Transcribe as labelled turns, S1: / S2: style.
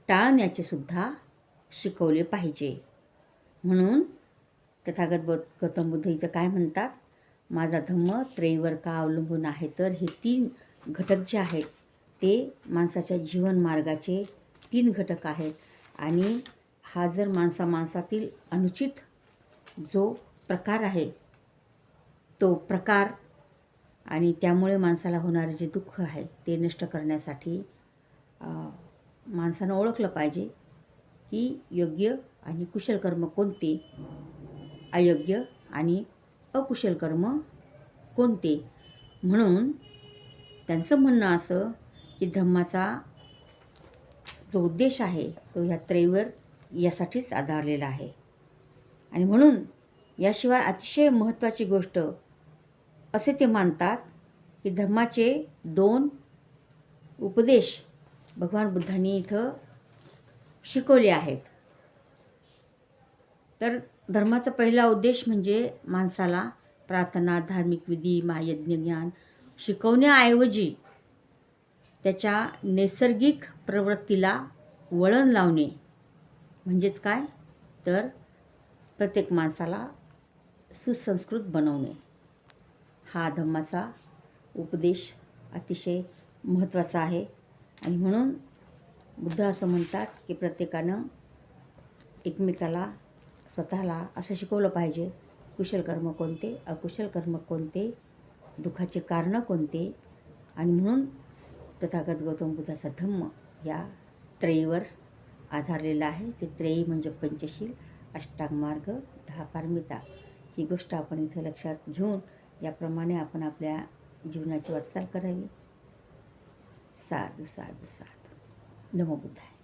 S1: टाळण्याचे सुद्धा शिकवले पाहिजे. म्हणून तथागत गौतम बुद्ध इथं काय म्हणतात, माझा धम्म त्रयीवर का अवलंबून आहे, तर हे 3 घटक जे आहेत ते माणसाच्या जीवनमार्गाचे 3 घटक आहेत. आणि हा जर माणसातील अनुचित जो प्रकार आहे तो प्रकार आणि त्यामुळे माणसाला होणारे जे दुःख आहे ते नष्ट करण्यासाठी माणसानं ओळखलं पाहिजे की योग्य आणि कुशल कर्म कोणते, अयोग्य आणि अकुशल कर्म कोणते. म्हणून त्यांचं म्हणणं असं की धम्माचा जो उद्देश आहे तो ह्या त्रयीवर यासाठीच आधारलेला आहे. आणि म्हणून याशिवाय अतिशय महत्त्वाची गोष्ट असे ते मानतात की धम्माचे 2 उपदेश भगवान बुद्धांनी इथं शिकवले आहेत. तर धर्माचा पहिला उद्देश म्हणजे माणसाला प्रार्थना, धार्मिक विधी, महायज्ञ ज्ञान शिकवण्याऐवजी त्याच्या नैसर्गिक प्रवृत्तीला वळण लावणे. म्हणजेच काय, तर प्रत्येक माणसाला सुसंस्कृत बनवणे. हा धम्माचा उपदेश अतिशय महत्त्वाचा आहे. आणि म्हणून बुद्ध असं म्हणतात की प्रत्येकानं एकमेकाला स्वतःला असं शिकवलं पाहिजे, कुशल कर्म कोणते, अकुशल कर्म कोणते, दुःखाचे कारणं कोणते. आणि म्हणून तथागत गौतम बुद्धाचा धम्म या त्रयीवर आधारलेला आहे. ते त्रयी म्हणजे पंचशील, अष्टांग मार्ग, 10 पारमिता. ही गोष्ट आपण इथं लक्षात घेऊन याप्रमाणे आपण आपल्या जीवनाची वाटचाल करावी. साधू साधू साधू. नमो बुद्धाय.